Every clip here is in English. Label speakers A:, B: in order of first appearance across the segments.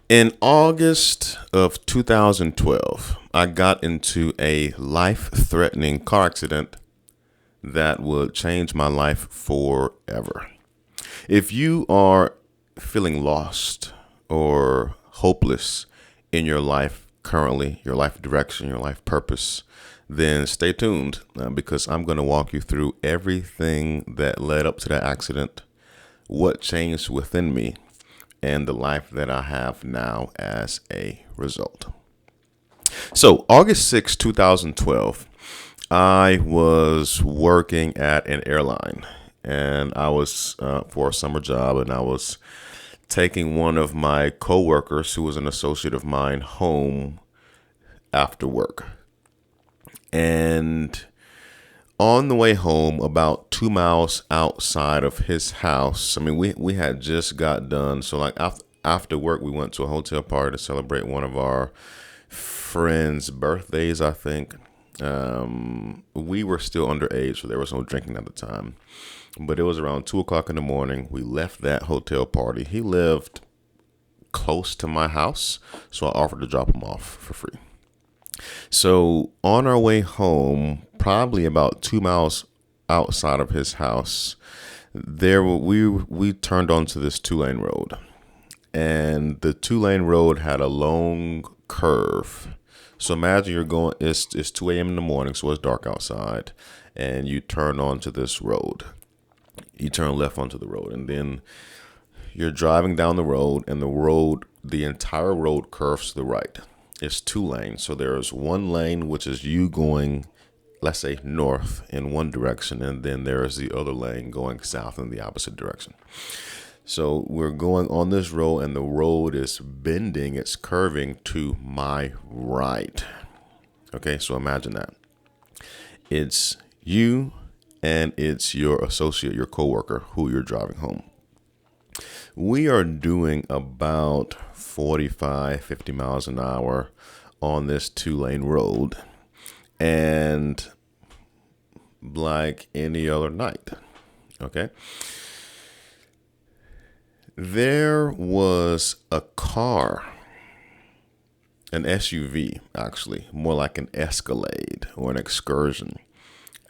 A: In August of 2012, I got into a life-threatening car accident that would change my life forever. If you are feeling lost or hopeless in your life currently, your life direction, your life purpose, then stay tuned because I'm going to walk you through everything that led up to that accident, what changed within me, and the life that I have now as a result. So, August 2012, I was working at an airline and I was for a summer job, and I was taking one of my coworkers who was an associate of mine home after work. And on the way home, about 2 miles outside of his house, I mean, we had just got done. So like after work, we went to a hotel party to celebrate one of our friends' birthdays, I think. We were still underage, so there was no drinking at the time. But it was around 2 o'clock in the morning. We left that hotel party. He lived close to my house, so I offered to drop him off for free. So on our way home, probably about 2 miles outside of his house, we turned onto this 2-lane road, and the 2-lane road had a long curve. So imagine you're going. It's 2 a.m. in the morning, so it's dark outside, and you turn onto this road. You turn left onto the road, and then you're driving down the road, and the entire road curves to the right. It's 2 lanes. So there's one lane, which is you going, let's say, north in one direction, and then there is the other lane going south in the opposite direction. So we're going on this road, and the road is bending, it's curving to my right. Okay, so imagine that. It's you and it's your associate, your coworker, who you're driving home. We are doing about 45, 50 miles an hour on this 2-lane road, and like any other night, okay? There was a car, an SUV, actually, more like an Escalade or an Excursion,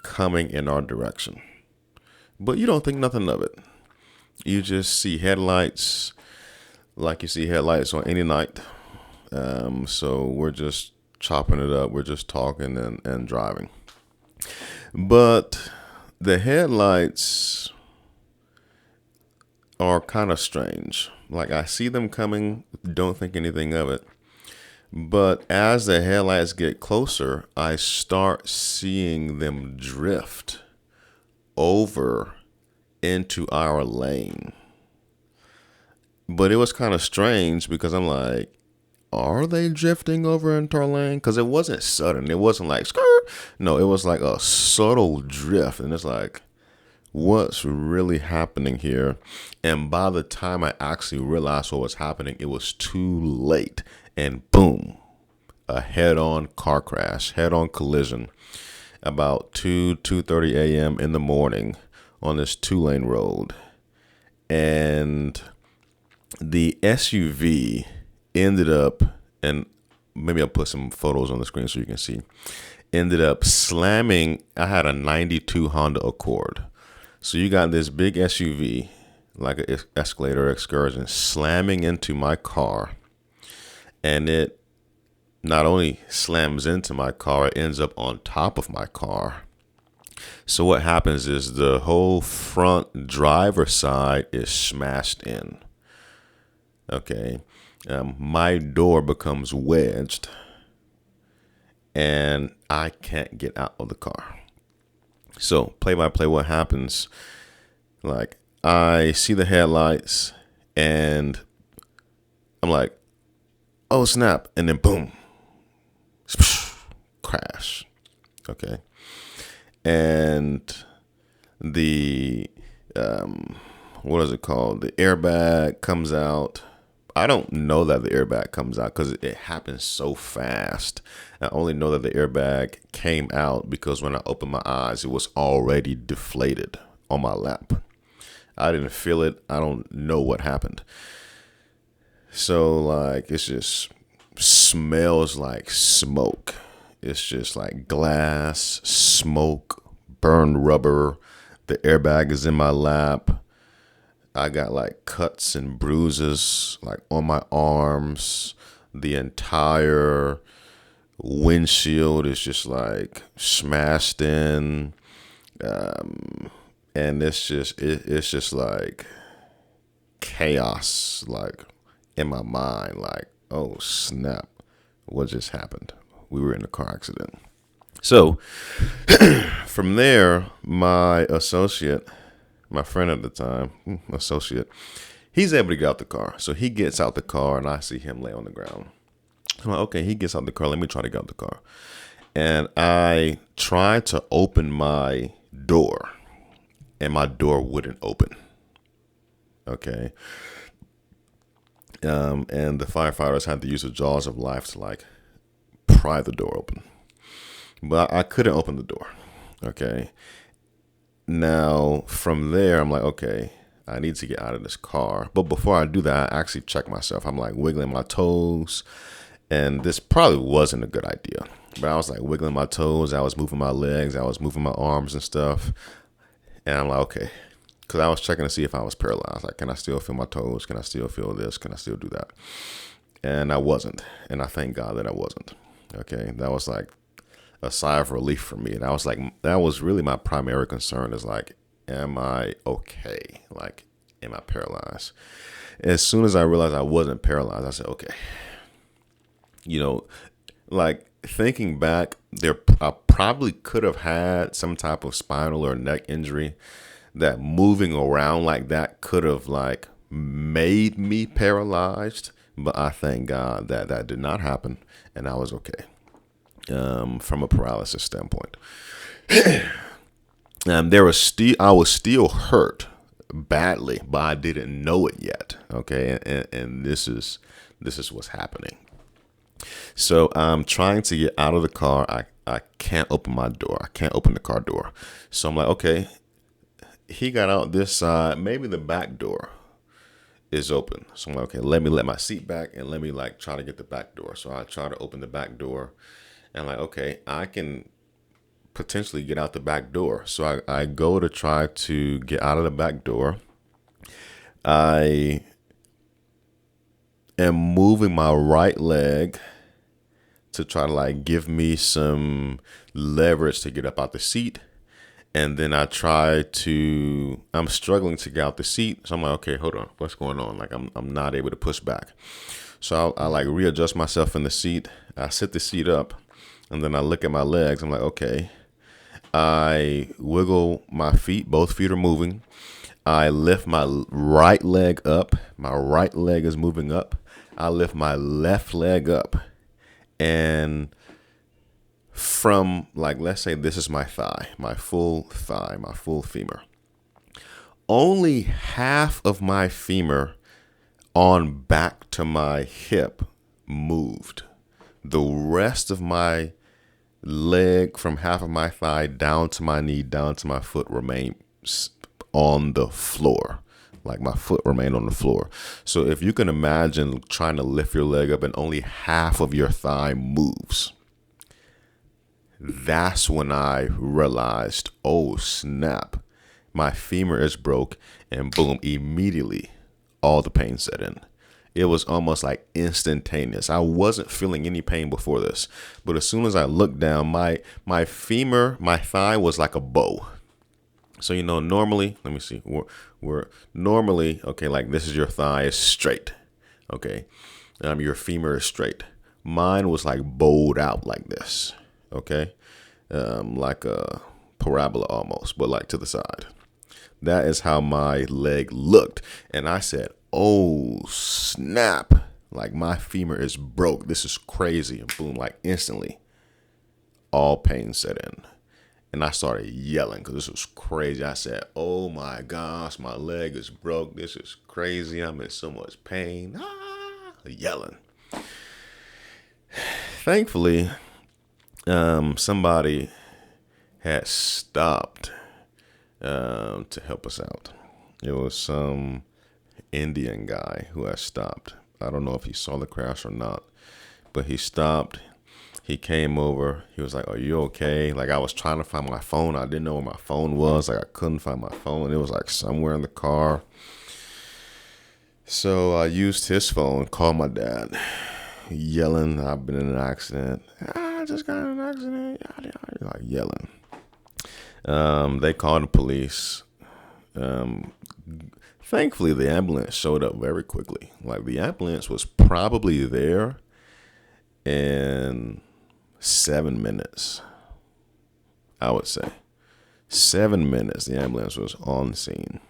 A: coming in our direction. But you don't think nothing of it. You just see headlights like you see headlights on any night. So we're just chopping it up. We're just talking and driving. But the headlights are kind of strange. Like, I see them coming, don't think anything of it. But as the headlights get closer, I start seeing them drift over into our lane. But it was kind of strange because I'm like, are they drifting over into our lane? Because it wasn't sudden. It wasn't like, skirt. No, it was like a subtle drift. And it's like, what's really happening here? And by the time I actually realized what was happening, it was too late. And boom, a head-on car crash, head-on collision about 2:30 a.m. in the morning on this 2-lane road. And the SUV ended up, and maybe I'll put some photos on the screen so you can see, ended up slamming. I had a 92 Honda Accord. So you got this big SUV, like an Escalade or Excursion, slamming into my car. And it not only slams into my car, it ends up on top of my car. So what happens is the whole front driver's side is smashed in. Okay. My door becomes wedged, and I can't get out of the car. So play by play, what happens? Like, I see the headlights, and I'm like, oh snap, and then boom, crash. Okay. And the what is it called? The airbag comes out. I don't know that the airbag comes out because it happens so fast. I only know that the airbag came out because when I opened my eyes, it was already deflated on my lap. I didn't feel it. I don't know what happened. So like it's just smells like smoke. It's just like glass, smoke, burned rubber. The airbag is in my lap. I got like cuts and bruises like on my arms. The entire windshield is just like smashed in. And it's just like chaos, like in my mind, like, oh snap, what just happened? We were in a car accident. So from there, my associate, my friend at the time, associate, he's able to get out the car. So he gets out the car and I see him lay on the ground. I'm like, okay, he gets out the car. Let me try to get out the car. And I tried to open my door and my door wouldn't open. Okay. And the firefighters had to use the jaws of life to like pry the door open. But I couldn't open the door. Okay. Now, from there, I'm like, okay, I need to get out of this car. But before I do that, I actually check myself. I'm like wiggling my toes. And this probably wasn't a good idea. But I was like wiggling my toes. I was moving my legs. I was moving my arms and stuff. And I'm like, okay. Because I was checking to see if I was paralyzed. Like, can I still feel my toes? Can I still feel this? Can I still do that? And I wasn't. And I thank God that I wasn't. Okay. That was like a sigh of relief for me. And I was like, that was really my primary concern is like, am I okay? Like, am I paralyzed? As soon as I realized I wasn't paralyzed, I said, okay. You know, like thinking back, I probably could have had some type of spinal or neck injury that moving around like that could have like made me paralyzed. But I thank God that that did not happen and I was okay from a paralysis standpoint. I was still hurt badly, but I didn't know it yet. Okay, and this is what's happening. So I'm trying to get out of the car. I can't open my door. I can't open the car door. So I'm like, okay, he got out this side. Maybe the back door is open. So I'm like, okay, let me let my seat back and let me like try to get the back door. So I try to open the back door and I'm like, okay, I can potentially get out the back door. So I go to try to get out of the back door. I am moving my right leg to try to like give me some leverage to get up out the seat. And then I'm struggling to get out the seat. So I'm like, okay, hold on. What's going on? Like I'm not able to push back. So I like readjust myself in the seat. I sit the seat up and then I look at my legs. I'm like, okay. I wiggle my feet. Both feet are moving. I lift my right leg up. My right leg is moving up. I lift my left leg up. And from like, let's say this is my thigh, my full femur. Only half of my femur on back to my hip moved. The rest of my leg from half of my thigh down to my knee, down to my foot remained on the floor. Like my foot remained on the floor. So if you can imagine trying to lift your leg up and only half of your thigh moves, that's when I realized, oh snap, my femur is broke, and boom, immediately all the pain set in. It was almost like instantaneous. I wasn't feeling any pain before this, but as soon as I looked down, my femur, my thigh was like a bow. So, you know, normally, let me see, we're normally, okay, like this is your thigh is straight. Okay. Your femur is straight. Mine was like bowed out like this. Okay. Like a parabola almost, but like to the side. That is how my leg looked. And I said, oh snap. Like my femur is broke. This is crazy. And boom, like instantly all pain set in. And I started yelling because this was crazy. I said, oh my gosh, my leg is broke. This is crazy. I'm in so much pain. Yelling. Thankfully, somebody had stopped to help us out. It was some Indian guy who had stopped. I don't know if he saw the crash or not, but he stopped. He came over. He was like, "Are you okay?" Like, I was trying to find my phone. I didn't know where my phone was. Like, I couldn't find my phone. It was like somewhere in the car. So I used his phone, called my dad, yelling, "I've been in an accident. I just got in an accident." Like yelling. They called the police. Um, Thankfully, the ambulance showed up very quickly. Like, the ambulance was probably there in 7 minutes, I would say. 7 minutes, the ambulance was on scene,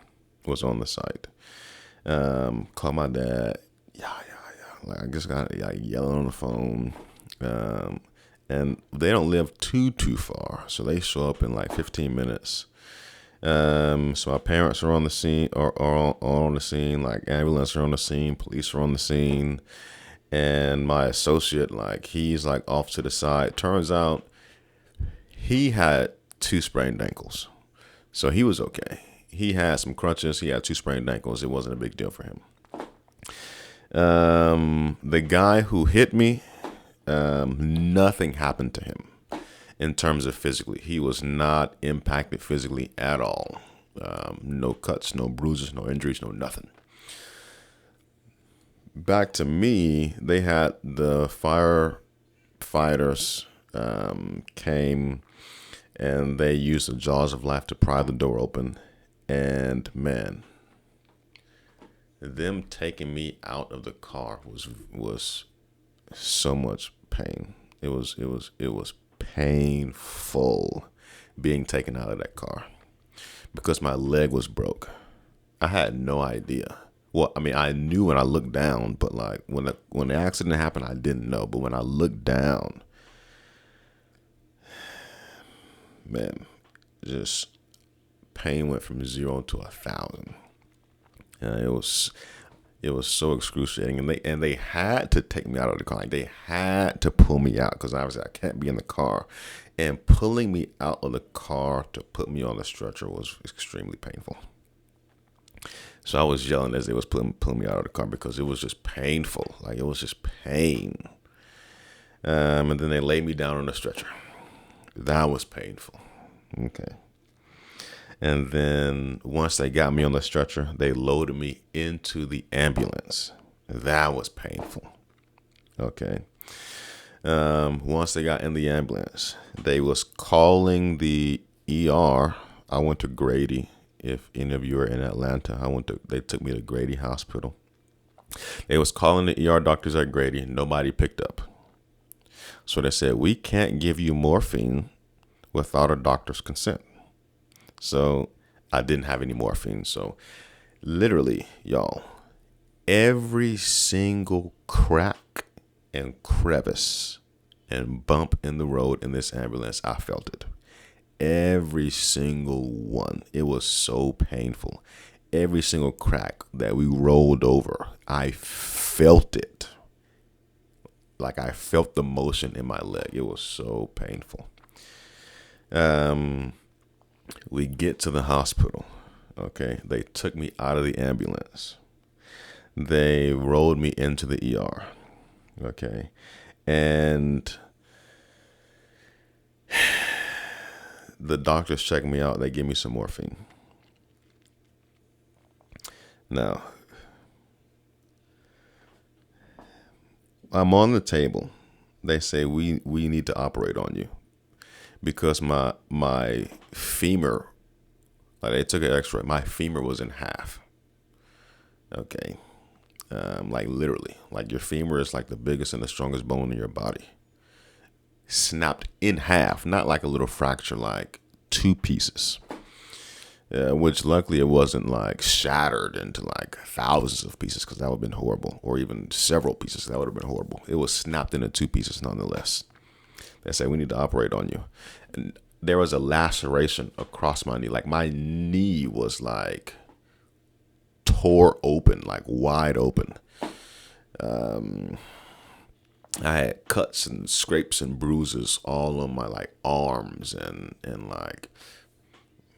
A: was on the site. Called my dad. Yeah. Like, I just got yelling on the phone. And they don't live too far, so they show up in like 15 minutes. So my parents are on the scene, or on the scene. Like, ambulance are on the scene, police are on the scene, and my associate, like, he's like off to the side. Turns out he had 2 sprained ankles, so he was okay. He had some crutches. He had 2 sprained ankles. It wasn't a big deal for him. The guy who hit me, nothing happened to him in terms of physically. He was not impacted physically at all. No cuts, no bruises, no injuries, no nothing. Back to me, they had the firefighters came, and they used the jaws of life to pry the door open. And man, them taking me out of the car was so much pain. It was painful being taken out of that car because my leg was broke. I had no idea. Well, I mean, I knew when I looked down, but like when the accident happened, I didn't know. But when I looked down, man, just pain went from 0 to 1,000. It was so excruciating, and they had to take me out of the car. Like, they had to pull me out because obviously I can't be in the car, and pulling me out of the car to put me on the stretcher was extremely painful. So I was yelling as they was pulling me out of the car because it was just painful. Like, it was just pain. And then they laid me down on the stretcher. That was painful. Okay. And then once they got me on the stretcher, they loaded me into the ambulance. That was painful. Okay. Once they got in the ambulance, they was calling the ER. I went to Grady. If any of you are in Atlanta, they took me to Grady Hospital. They was calling the ER doctors at Grady. Nobody picked up. So they said, "We can't give you morphine without a doctor's consent." So I didn't have any morphine. So literally, y'all, every single crack and crevice and bump in the road in this ambulance, I felt it. Every single one. It was so painful. Every single crack that we rolled over, I felt it. Like, I felt the motion in my leg. It was so painful. We get to the hospital. Okay. They took me out of the ambulance. They rolled me into the ER. Okay. And the doctors checked me out. They gave me some morphine. Now, I'm on the table. They say, we need to operate on you because my femur, like, they took an x-ray. My femur was in half. Okay. Like, literally, like, your femur is like the biggest and the strongest bone in your body. Snapped in half, not like a little fracture, like 2 pieces. Which luckily it wasn't like shattered into like thousands of pieces, because that would have been horrible, or even several pieces. That would have been horrible. It was snapped into 2 pieces nonetheless. They said, "We need to operate on you." And there was a laceration across my knee. Like, my knee was like tore open, like wide open. I had cuts and scrapes and bruises all on my like arms and like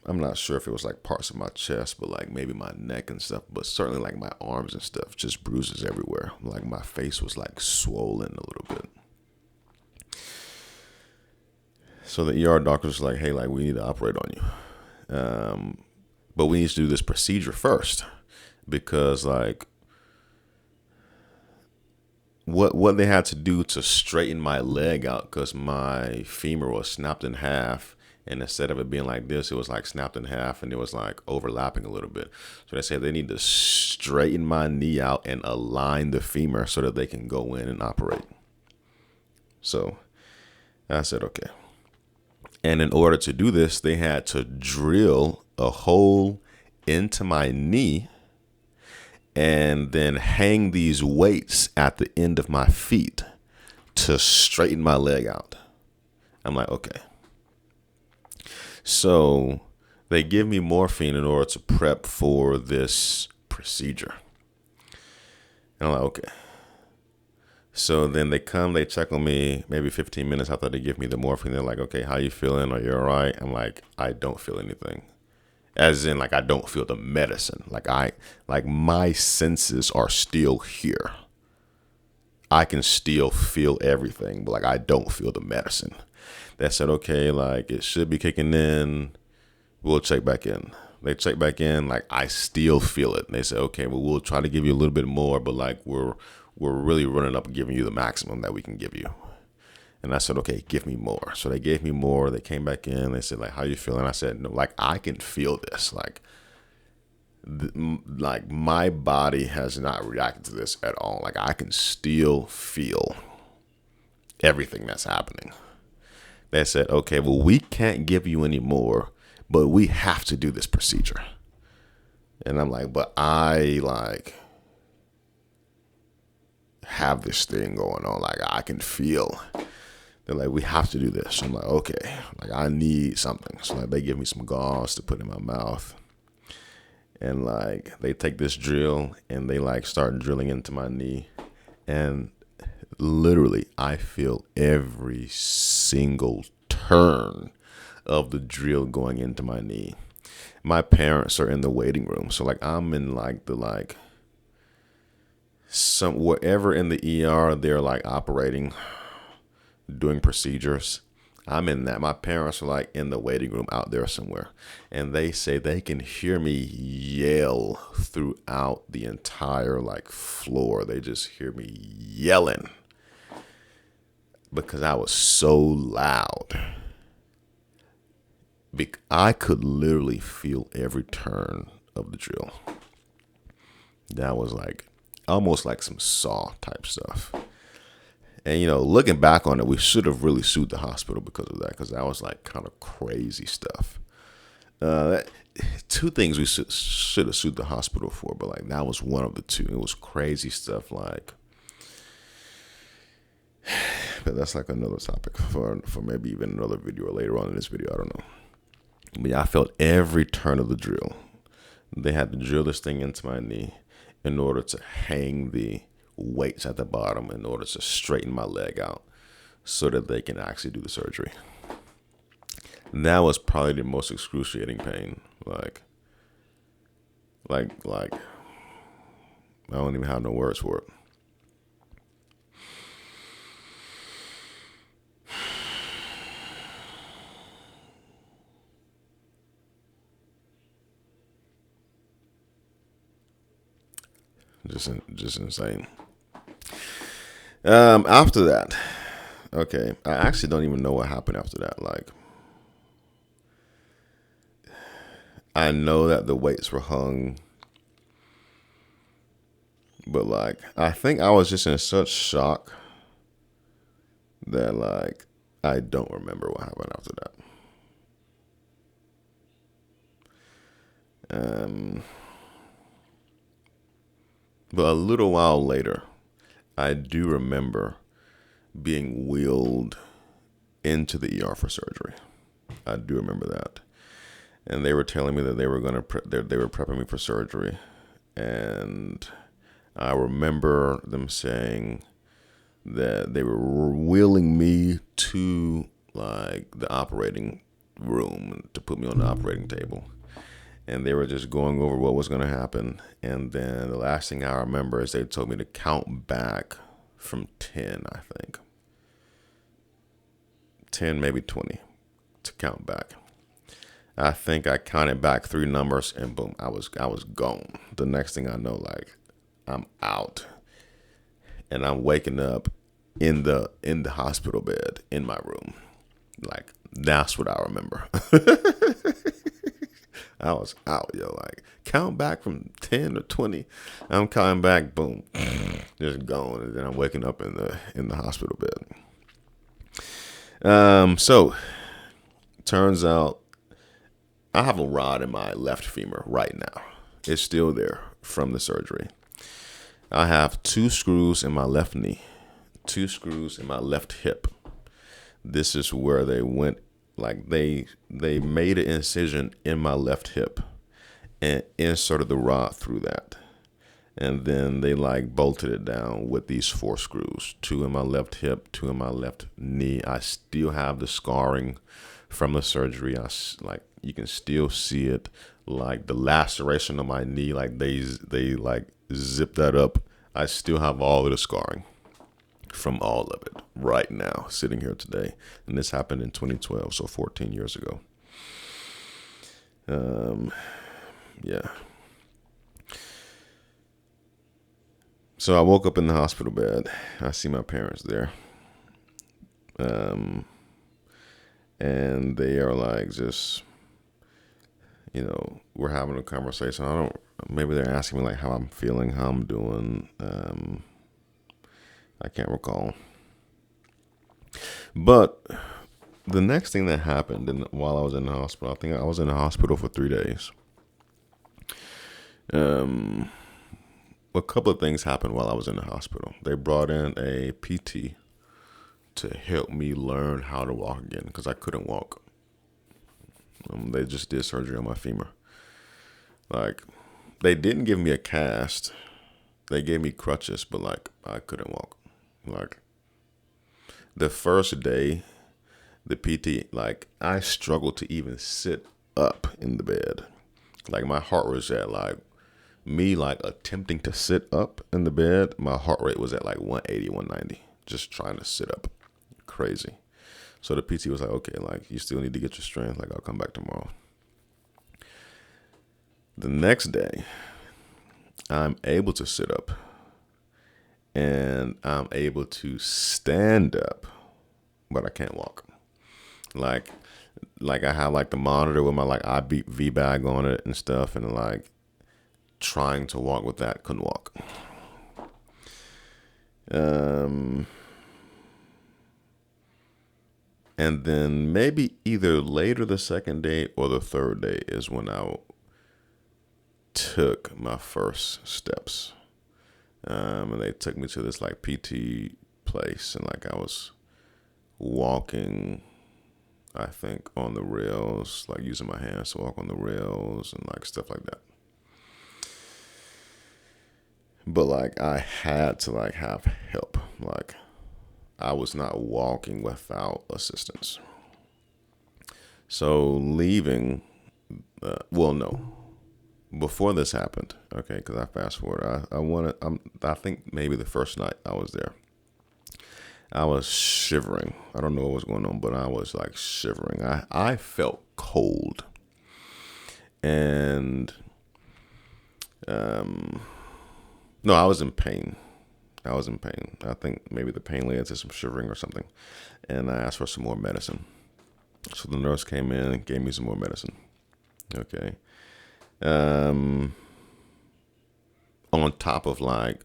A: I'm not sure if it was like parts of my chest, but like maybe my neck and stuff, but certainly like my arms and stuff, just bruises everywhere. Like my face was like swollen a little bit. So the ER doctor was like, hey, like we need to operate on you. But we need to do this procedure first because like what they had to do to straighten my leg out because my femur was snapped in half. And instead of it being like this, it was like snapped in half and it was like overlapping a little bit. So they said they need to straighten my knee out and align the femur so that they can go in and operate. So I said, okay. And in order to do this, they had to drill a hole into my knee and then hang these weights at the end of my feet to straighten my leg out. I'm like, okay. So they give me morphine in order to prep for this procedure. And I'm like, okay. So then they come, they check on me maybe 15 minutes after they give me the morphine. They're like, okay, how you feeling? Are you all right? I'm like, I don't feel anything. As in, like, I don't feel the medicine. Like my senses are still here. I can still feel everything, but like I don't feel the medicine. They said, okay, like it should be kicking in. We'll check back in. They check back in, like I still feel it. And they said, okay, well, we'll try to give you a little bit more, but like we're really running up and giving you the maximum that we can give you. And I said, okay, give me more. So they gave me more. They came back in. They said, like, how you feeling? I said, no, like I can feel this. Like my body has not reacted to this at all. Like I can still feel everything that's happening. They said, okay, well, we can't give you any more, but we have to do this procedure. And I'm like, but I like have this thing going on. Like I can feel. They're like, we have to do this. I'm like, okay, like I need something. So like they give me some gauze to put in my mouth. And like they take this drill and they like start drilling into my knee. And literally, I feel every single turn of the drill going into my knee. My parents are in the waiting room. So like I'm in like wherever in the ER they're like operating, doing procedures. I'm in that. My parents are like in the waiting room out there somewhere. And they say they can hear me yell throughout the entire like floor. They just hear me yelling. Because I was so loud. I could literally feel every turn of the drill. That was like almost like some Saw type stuff. And, you know, looking back on it, we should have really sued the hospital because of that. Because that was like kind of crazy stuff. Two things we should have sued the hospital for. But like that was one of the two. It was crazy stuff like. But that's like another topic for maybe even another video or later on in this video. I don't know. But yeah, I felt every turn of the drill. They had to drill this thing into my knee in order to hang the weights at the bottom in order to straighten my leg out so that they can actually do the surgery. And that was probably the most excruciating pain. Like I don't even have no words for it. Just insane. After that, okay, I actually don't even know what happened after that. Like, I know that the weights were hung, but like, I think I was just in such shock that like, I don't remember what happened after that. But a little while later, I do remember being wheeled into the ER for surgery. I do remember that. And they were telling me that they were they were prepping me for surgery. And I remember them saying that they were wheeling me to like the operating room to put me on the operating table. And they were just going over what was going to happen. And then the last thing I remember is they told me to count back from 10, I think. 10, maybe 20, to count back. I think I counted back 3 numbers and boom, I was gone. The next thing I know, like, I'm out. And I'm waking up in the hospital bed in my room. Like, that's what I remember. I was out, yo. Like, count back from 10 to 20. I'm counting back, boom, just gone, and then I'm waking up in the hospital bed. So turns out I have a rod in my left femur right now. It's still there from the surgery. I have 2 screws in my left knee, 2 screws in my left hip. This is where they went. Like they made an incision in my left hip and inserted the rod through that. And then they like bolted it down with these 4 screws, 2 in my left hip, 2 in my left knee. I still have the scarring from the surgery. You can still see it, like the laceration on my knee, like they like zipped that up. I still have all of the scarring from all of it right now, sitting here today. And this happened in 2012, so 14 years ago. Yeah. So I woke up in the hospital bed. I see my parents there. And they are like, just, we're having a conversation. Maybe they're asking me like how I'm feeling, how I'm doing. I can't recall. But the next thing that happened while I was in the hospital, I think I was in the hospital for 3 days. A couple of things happened while I was in the hospital. They brought in a PT to help me learn how to walk again because I couldn't walk. They just did surgery on my femur. Like, they didn't give me a cast. They gave me crutches, but like I couldn't walk. Like, the first day, the PT, like, I struggled to even sit up in the bed. Like, my heart was at like, me like attempting to sit up in the bed, my heart rate was at like 180, 190, just trying to sit up. Crazy. So the PT was like, okay, like, you still need to get your strength. Like, I'll come back tomorrow. The next day, I'm able to sit up. And I'm able to stand up, but I can't walk. Like I have like the monitor with my like IV bag on it and stuff, and like trying to walk with that, couldn't walk. And then maybe either later the second day or the third day is when I took my first steps. And they took me to this like PT place, and like I was walking, I think, on the rails, like using my hands to walk on the rails and like stuff like that. But like I had to like have help. Like, I was not walking without assistance. So leaving, no. Before this happened, okay, because I fast forward, I think maybe the first night I was there, I was shivering. I don't know what was going on, but I was like shivering. I felt cold. And, no, I was in pain. I think maybe the pain led to some shivering or something. And I asked for some more medicine. So the nurse came in and gave me some more medicine. Okay. On top of like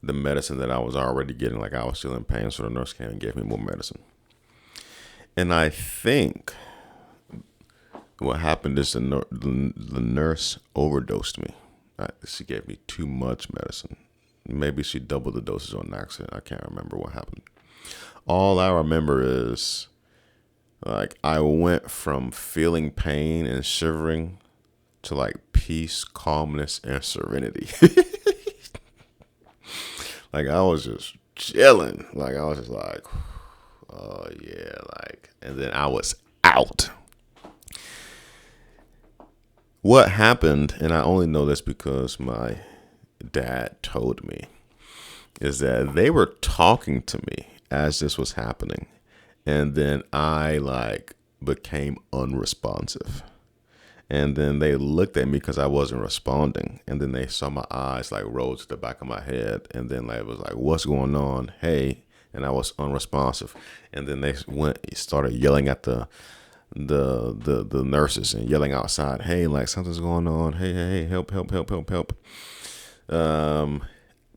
A: the medicine that I was already getting, like I was still in pain, so the nurse came and gave me more medicine. And I think what happened is the nurse overdosed me. She gave me too much medicine. Maybe she doubled the doses on accident. I can't remember what happened. All I remember is like I went from feeling pain and shivering to like peace, calmness, and serenity. Like I was just chilling. Like I was just like, oh yeah, like, and then I was out. What happened, and I only know this because my dad told me, is that they were talking to me as this was happening. And then I like became unresponsive. And then they looked at me because I wasn't responding. And then they saw my eyes like roll to the back of my head. And then like, it was like, what's going on? Hey. And I was unresponsive. And then they started yelling at the nurses and yelling outside, hey, like something's going on. Hey, hey, hey, help, help, help, help, help.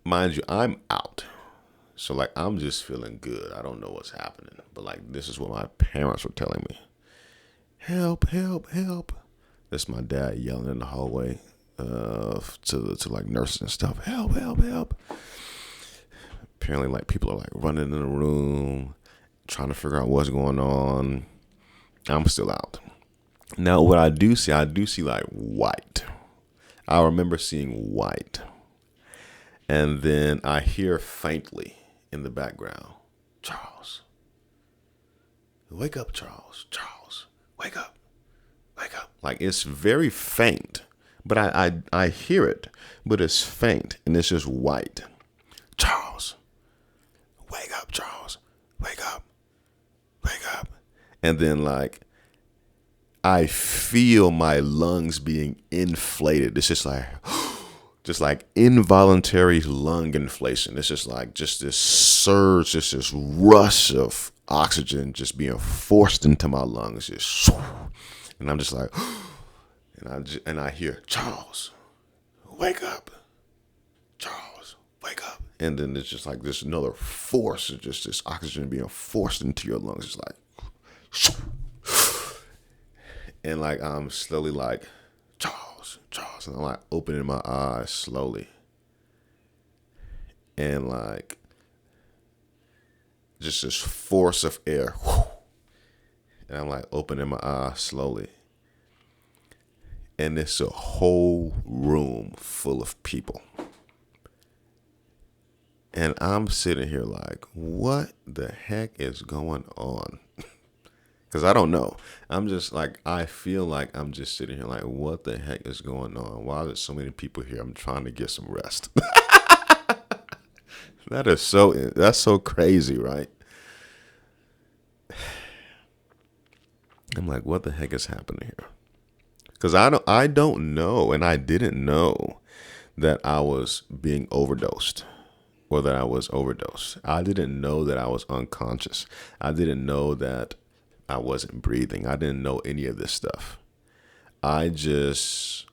A: Mind you, I'm out. So like I'm just feeling good. I don't know what's happening. But like this is what my parents were telling me. Help, help, help. That's my dad yelling in the hallway to like nurses and stuff. Help, help, help. Apparently like people are like running in the room, trying to figure out what's going on. I'm still out. Now what I do see like white. I remember seeing white. And then I hear faintly in the background, Charles. Wake up, Charles. Charles, wake up. Wake up. Like it's very faint, but I hear it, but it's faint and it's just white. Charles, wake up, Charles. Wake up. Wake up. And then like I feel my lungs being inflated. It's just like involuntary lung inflation. It's just this surge, just this rush of oxygen just being forced into my lungs. And I'm just like, and I hear, Charles, wake up. Charles, wake up. And then it's just like this another force of just this oxygen being forced into your lungs. It's like, and like I'm slowly like, Charles, Charles. And I'm like opening my eyes slowly. And like, just this force of air. And I'm like opening my eyes slowly. And it's a whole room full of people. And I'm sitting here like, what the heck is going on? Because I don't know. I'm just like, I feel like I'm just sitting here like, what the heck is going on? Why are there so many people here? I'm trying to get some rest. That's so crazy, right? I'm like, what the heck is happening here? Because I don't know, and I didn't know that I was being overdosed or that I was overdosed. I didn't know that I was unconscious. I didn't know that I wasn't breathing. I didn't know any of this stuff. I just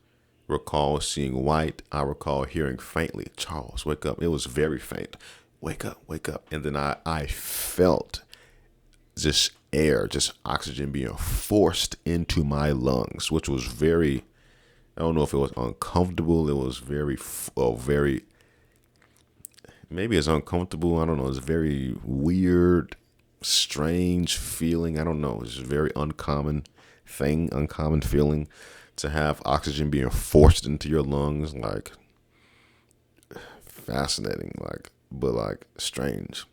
A: recall seeing white. I recall hearing faintly, Charles, wake up. It was very faint. Wake up, wake up. And then I felt just air, just oxygen being forced into my lungs, which was very, I don't know if it was uncomfortable. It was very, maybe it's uncomfortable. I don't know. It's very weird, strange feeling. I don't know. It's a very uncommon feeling to have oxygen being forced into your lungs. Like fascinating, but strange.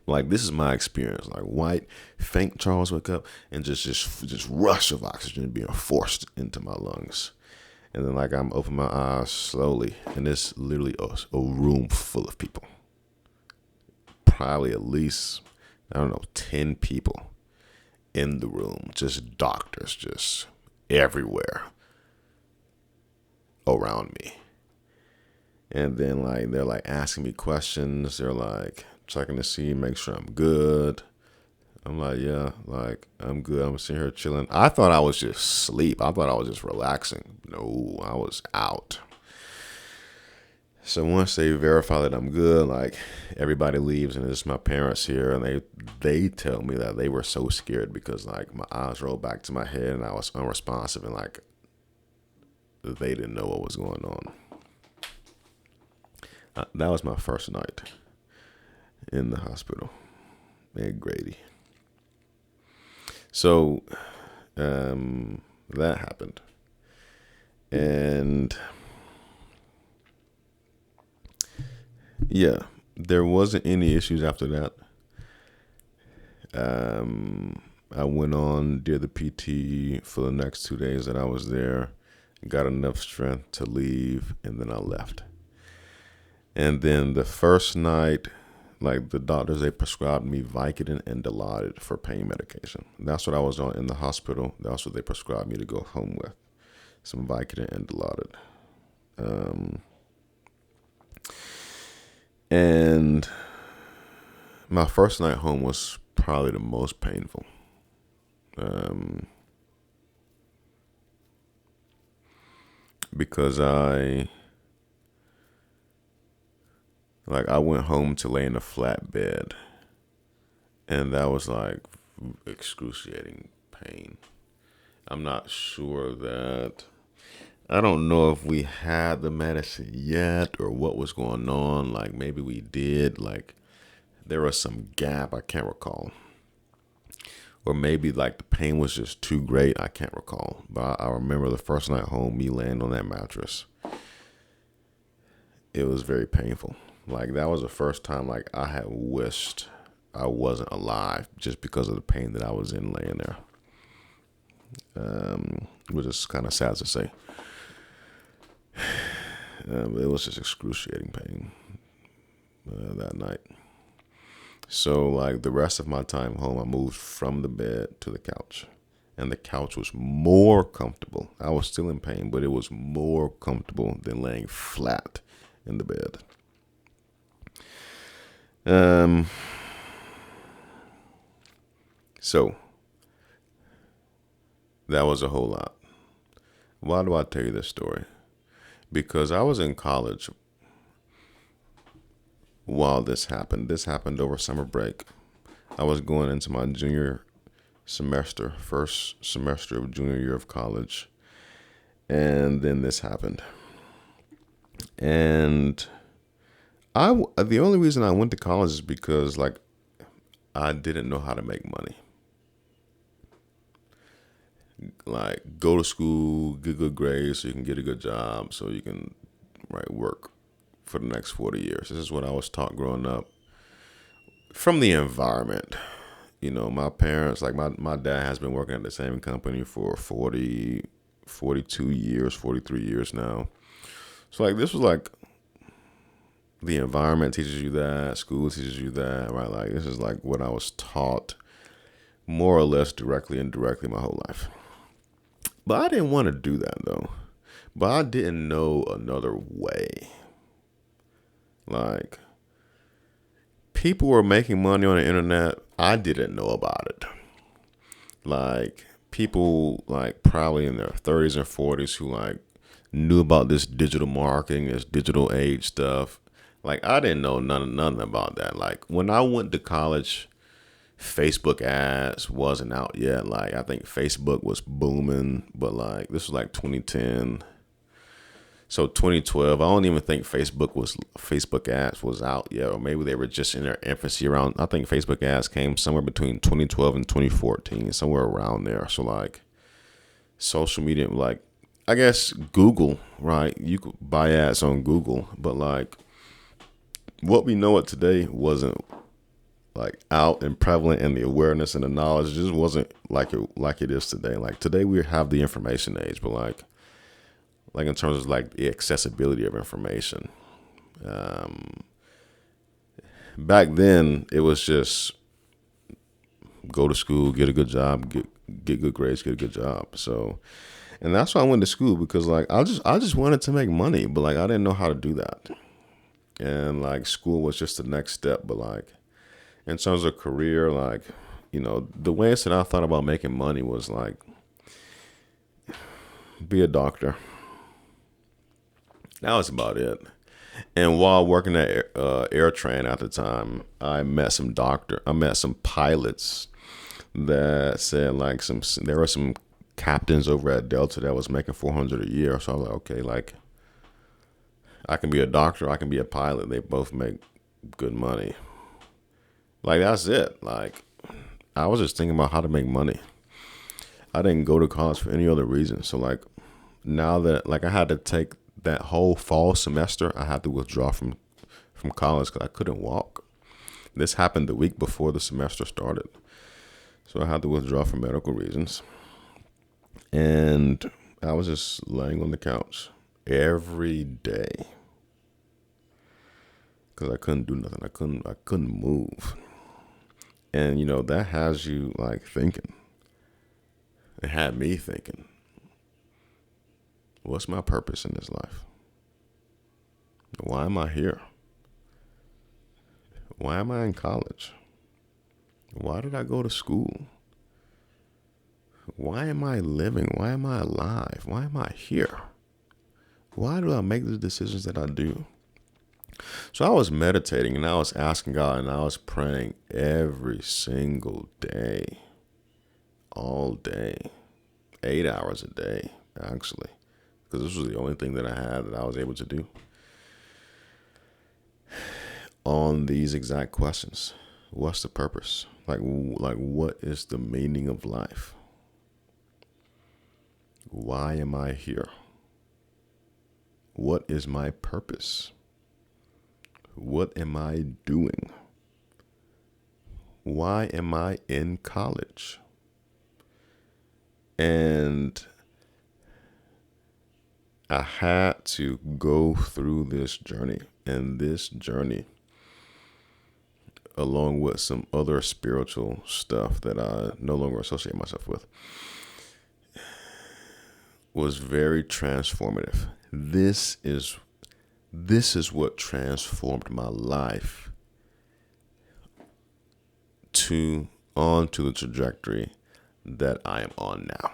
A: Like this is my experience. Like white, faint Charles wake up, and just rush of oxygen being forced into my lungs. And then like I'm opening my eyes slowly, and it's literally a room full of people. Probably at least, I don't know, 10 people in the room. Just doctors just everywhere around me. And then like they're like asking me questions. They're like checking to see, make sure I'm good. I'm like, yeah, like I'm good. I'm sitting here chilling. I thought I was just asleep. I thought I was just relaxing. No, I was out. So once they verify that I'm good, like everybody leaves and it's my parents here, and they tell me that they were so scared because like my eyes rolled back to my head and I was unresponsive and like they didn't know what was going on. That was my first night in the hospital at Grady. So that happened. And yeah, there wasn't any issues after that. I went on, did the PT for the next 2 days that I was there. got enough strength to leave, and then I left. And then the first night, like the doctors, they prescribed me Vicodin and Dilaudid for pain medication. That's what I was on in the hospital. That's what they prescribed me to go home with, some Vicodin and Dilaudid. And my first night home was probably the most painful. Because I went home to lay in a flat bed, and that was like excruciating pain. I'm not sure that, I don't know if we had the medicine yet or what was going on. Like maybe we did, like there was some gap, I can't recall. Or maybe like the pain was just too great, I can't recall. But I remember the first night home, me laying on that mattress. It was very painful. Like that was the first time like I had wished I wasn't alive just because of the pain that I was in laying there. Which is kind of sad to say. It was just excruciating pain that night. So like the rest of my time home, I moved from the bed to the couch. And the couch was more comfortable. I was still in pain, but it was more comfortable than laying flat in the bed. So that was a whole lot. Why do I tell you this story? Because I was in college while this happened. This happened over summer break. I was going into my junior semester, first semester of junior year of college. And then this happened. And the only reason I went to college is because like I didn't know how to make money. Like go to school, get good grades so you can get a good job, so you can work for the next 40 years. This is what I was taught growing up from the environment. You know, my parents, like my dad has been working at the same company for 42 years, 43 years now. So like this was like the environment teaches you that, school teaches you that, right? Like this is like what I was taught more or less directly and indirectly my whole life. But I didn't want to do that though. But I didn't know another way. Like people were making money on the internet. I didn't know about it. Like people like probably in their 30s and 40s who like knew about this digital marketing, this digital age stuff. Like I didn't know nothing about that. Like when I went to college, Facebook ads wasn't out yet. Like I think Facebook was booming, but like this was like 2010. So 2012, I don't even think Facebook ads was out yet, or maybe they were just in their infancy around. I think Facebook ads came somewhere between 2012 and 2014, somewhere around there. So like social media, like I guess Google, right? You could buy ads on Google, but like what we know it today wasn't like out and prevalent, and the awareness and the knowledge just wasn't like it is today. Like today we have the information age, but like in terms of like the accessibility of information, back then it was just go to school, get a good job, get good grades, get a good job. So, and that's why I went to school, because like I just wanted to make money, but like I didn't know how to do that, and like school was just the next step. But like in terms of career, like, you know, the ways that I thought about making money was like be a doctor. That was about it. And while working at AirTran at the time, I met some pilots that said like there were some captains over at Delta that was making $400 a year. So I was like, okay, like I can be a doctor, I can be a pilot. They both make good money. Like that's it. Like I was just thinking about how to make money. I didn't go to college for any other reason. So like now that like I had to take that whole fall semester, I had to withdraw from college because I couldn't walk. This happened the week before the semester started. So I had to withdraw for medical reasons. And I was just laying on the couch every day because I couldn't do nothing. I couldn't move. And that has you like thinking. It had me thinking, what's my purpose in this life? Why am I here? Why am I in college? Why did I go to school? Why am I living? Why am I alive? Why am I here? Why do I make the decisions that I do? So I was meditating and I was asking God and I was praying every single day, all day, 8 hours a day, actually, because this was the only thing that I had that I was able to do on these exact questions. What's the purpose? Like what is the meaning of life? Why am I here? What is my purpose? What am I doing? Why am I in college? And I had to go through this journey, and this journey, along with some other spiritual stuff that I no longer associate myself with, was very transformative. This is what transformed my life onto the trajectory that I am on now.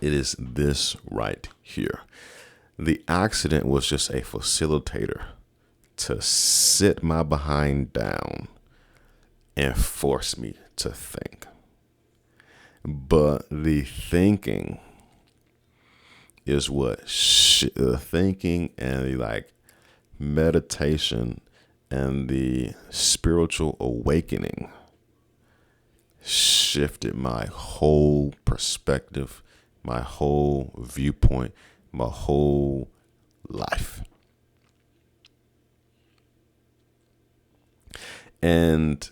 A: It is this right here. The accident was just a facilitator to sit my behind down and force me to think. But the thinking is what the thinking and the meditation and the spiritual awakening shifted my whole perspective, my whole viewpoint, my whole life. And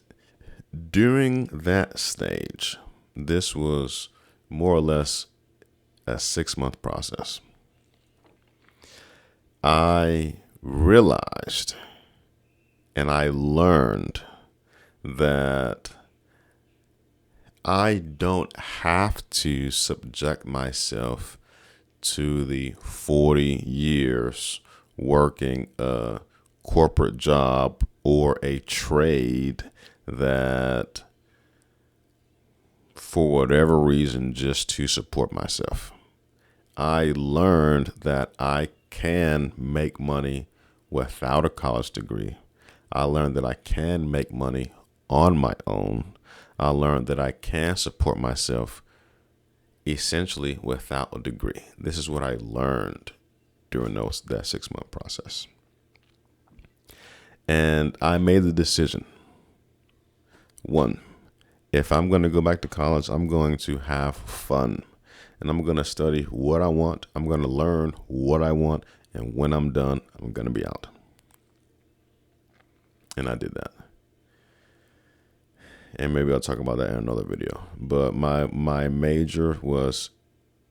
A: during that stage, this was more or less a 6-month process. I realized and I learned that I don't have to subject myself to the 40 years working a corporate job or a trade that, for whatever reason, just to support myself. I learned that I can make money without a college degree. I learned that I can make money on my own. I learned that I can support myself essentially without a degree. This is what I learned during that 6-month process. And I made the decision. 1, if I'm going to go back to college, I'm going to have fun. And I'm going to study what I want. I'm going to learn what I want. And when I'm done, I'm going to be out. And I did that. And maybe I'll talk about that in another video. But my major was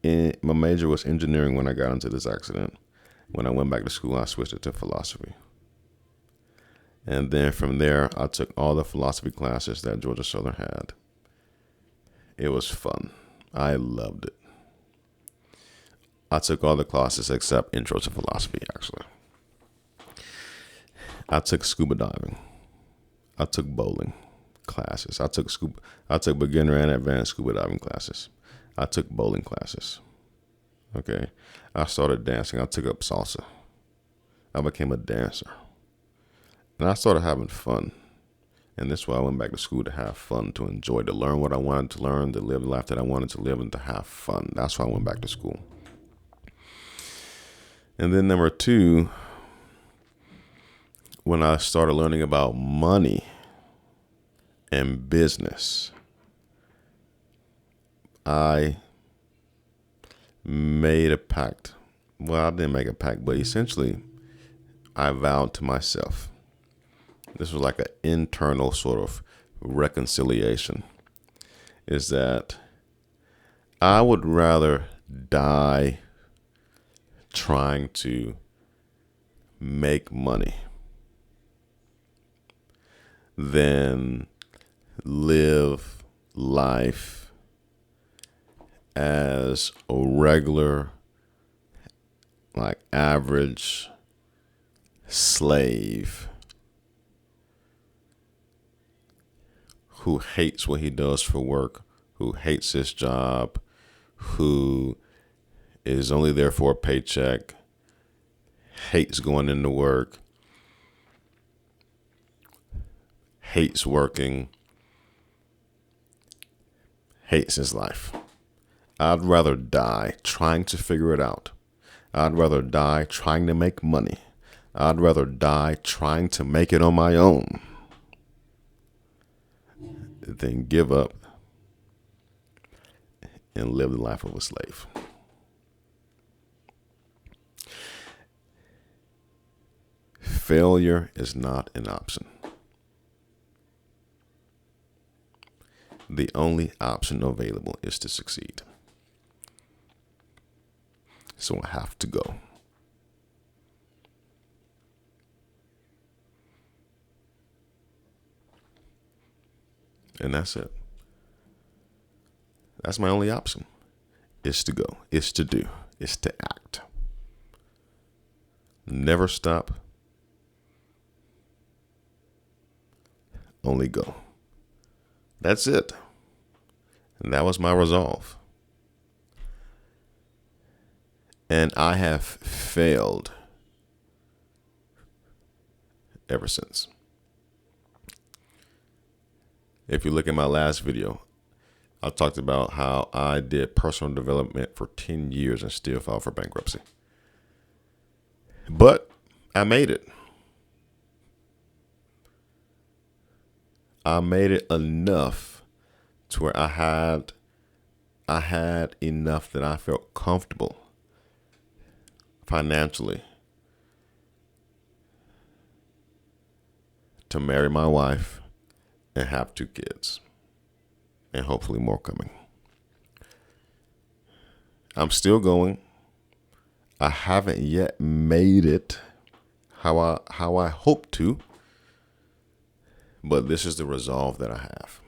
A: engineering when I got into this accident. When I went back to school, I switched it to philosophy. And then from there, I took all the philosophy classes that Georgia Southern had. It was fun. I loved it. I took all the classes except Intro to Philosophy, actually. I took scuba diving. I took bowling classes. I took beginner and advanced scuba diving classes. I took bowling classes. Okay. I started dancing. I took up salsa. I became a dancer. And I started having fun. And this is why I went back to school, to have fun, to enjoy, to learn what I wanted to learn, to live the life that I wanted to live, and to have fun. That's why I went back to school. And then number 2, when I started learning about money and business, I made a pact. Well, I didn't make a pact, but essentially I vowed to myself. This was like an internal sort of reconciliation, is that I would rather die trying to make money than live life as a regular, like average slave who hates what he does for work, who hates his job, who is only there for a paycheck, hates going into work, hates working, hates his life. I'd rather die trying to figure it out. I'd rather die trying to make money. I'd rather die trying to make it on my own than give up and live the life of a slave. Failure is not an option. The only option available is to succeed. So I have to go. And that's it. That's my only option. Is to go. Is to do. Is to act. Never stop. Only go. That's it. And that was my resolve. And I have failed ever since. If you look at my last video, I talked about how I did personal development for 10 years and still filed for bankruptcy. But I made it. I made it enough to where I had enough that I felt comfortable financially to marry my wife and have 2 kids, and hopefully more coming. I'm still going. I haven't yet made it how I hope to, but this is the resolve that I have.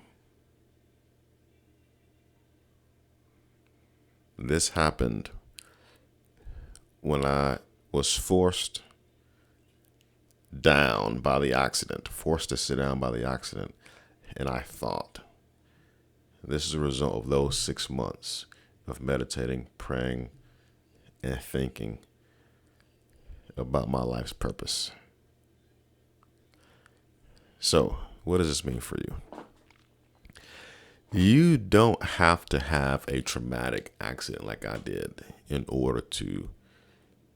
A: This happened when I was forced down by the accident, forced to sit down by the accident. And I thought, this is a result of those 6 months of meditating, praying, and thinking about my life's purpose. So, what does this mean for you? You don't have to have a traumatic accident like I did in order to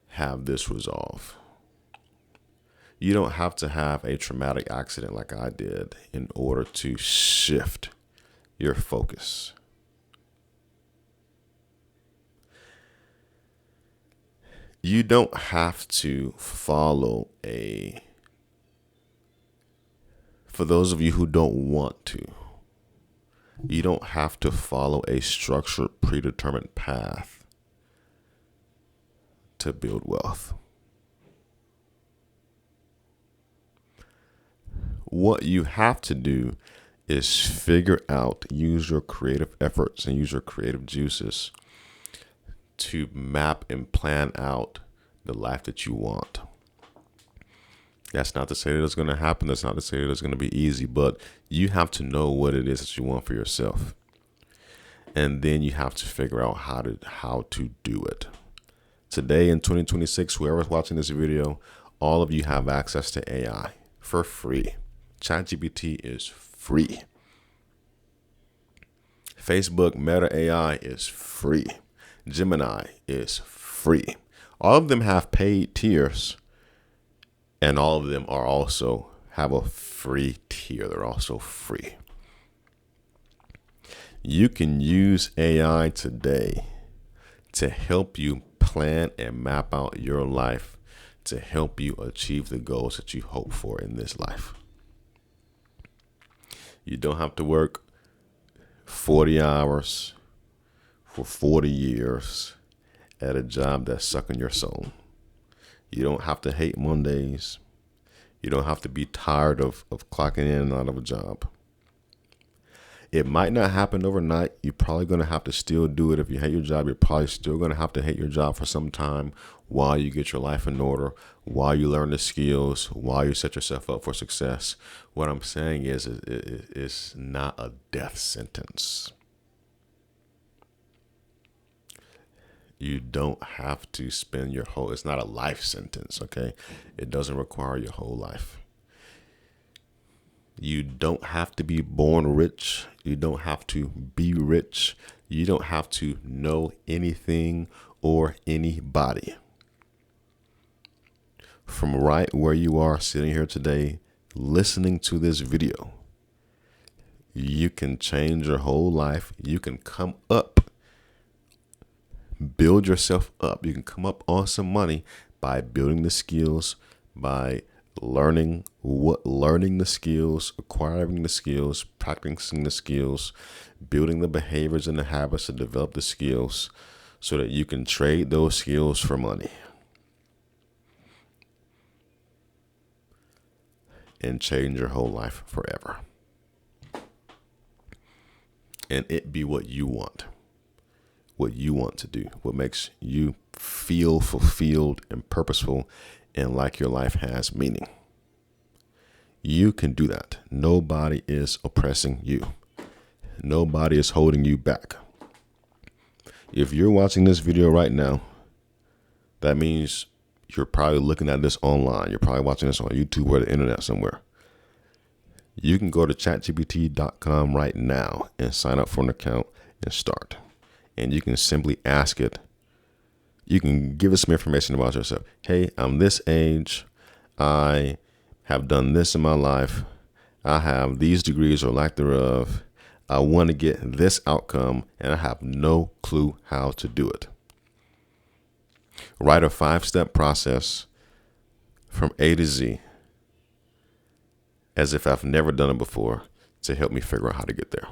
A: have this resolve. You don't have to have a traumatic accident like I did in order to shift your focus. You don't have to follow for those of you who don't want to, you don't have to follow a structured, predetermined path to build wealth. What you have to do is figure out, use your creative efforts and use your creative juices to map and plan out the life that you want. That's not to say that it's going to happen. That's not to say that it's going to be easy, but you have to know what it is that you want for yourself. And then you have to figure out how to do it. Today in 2026, whoever's watching this video, all of you have access to AI for free. ChatGPT is free. Facebook Meta AI is free. Gemini is free. All of them have paid tiers, and all of them are also have a free tier. They're also free. You can use AI today to help you plan and map out your life, to help you achieve the goals that you hope for in this life. You don't have to work 40 hours for 40 years at a job that's sucking your soul. You don't have to hate Mondays. You don't have to be tired of clocking in and out of a job. It might not happen overnight. You're probably going to have to still do it. If you hate your job, you're probably still going to have to hate your job for some time while you get your life in order, while you learn the skills, while you set yourself up for success. What I'm saying is it's not a death sentence. You don't have to spend your whole, it's not a life sentence, okay? It doesn't require your whole life. You don't have to be born rich. You don't have to be rich. You don't have to know anything or anybody. From right where you are sitting here today, listening to this video, you can change your whole life. You can come up, build yourself up. You can come up on some money by building the skills, by learning the skills, acquiring the skills, practicing the skills, building the behaviors and the habits to develop the skills so that you can trade those skills for money and change your whole life forever. And it be what you want to do, what makes you feel fulfilled and purposeful and like your life has meaning. You can do that. Nobody is oppressing you. Nobody is holding you back. If you're watching this video right now, that means you're probably looking at this online. You're probably watching this on YouTube or the internet somewhere. You can go to chatgpt.com right now and sign up for an account and start. And you can simply ask it. You can give us some information about yourself. Hey, I'm this age. I have done this in my life. I have these degrees or lack thereof. I want to get this outcome, and I have no clue how to do it. Write a 5-step process from A to Z, as if I've never done it before, to help me figure out how to get there.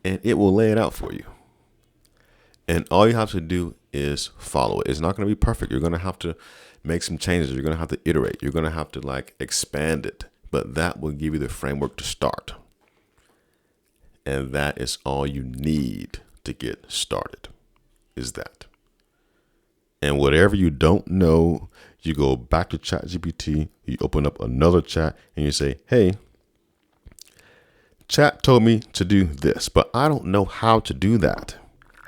A: And it will lay it out for you. And all you have to do is follow it. It's not going to be perfect. You're going to have to make some changes. You're going to have to iterate. You're going to have to expand it. But that will give you the framework to start. And that is all you need to get started, is that. And whatever you don't know, you go back to ChatGPT, you open up another chat, and you say, hey, Chat told me to do this, but I don't know how to do that.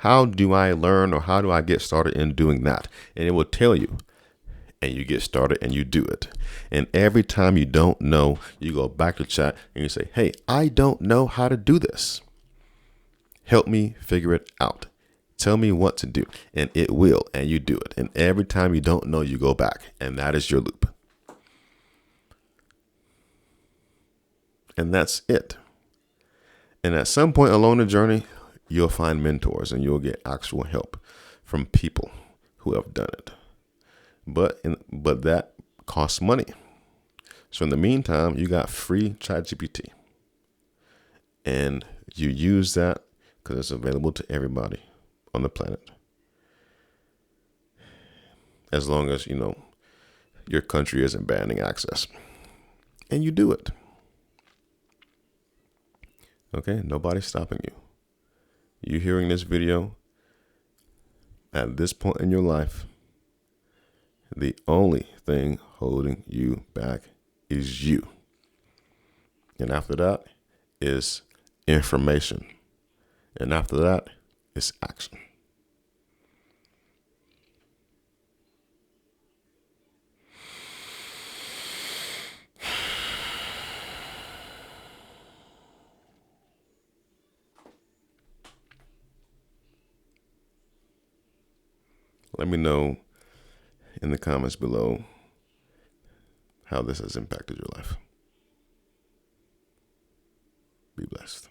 A: How do I learn, or how do I get started in doing that? And it will tell you, and you get started and you do it. And every time you don't know, you go back to chat and you say, hey, I don't know how to do this. Help me figure it out. Tell me what to do. And it will, and you do it. And every time you don't know, you go back, and that is your loop. And that's it. And at some point along the journey, you'll find mentors and you'll get actual help from people who have done it. But that costs money. So in the meantime, you got free ChatGPT. And you use that because it's available to everybody on the planet. As long as, your country isn't banning access. And you do it. Okay, nobody's stopping you. You hearing this video at this point in your life, the only thing holding you back is you. And after that is information. And after that is action. Let me know in the comments below how this has impacted your life. Be blessed.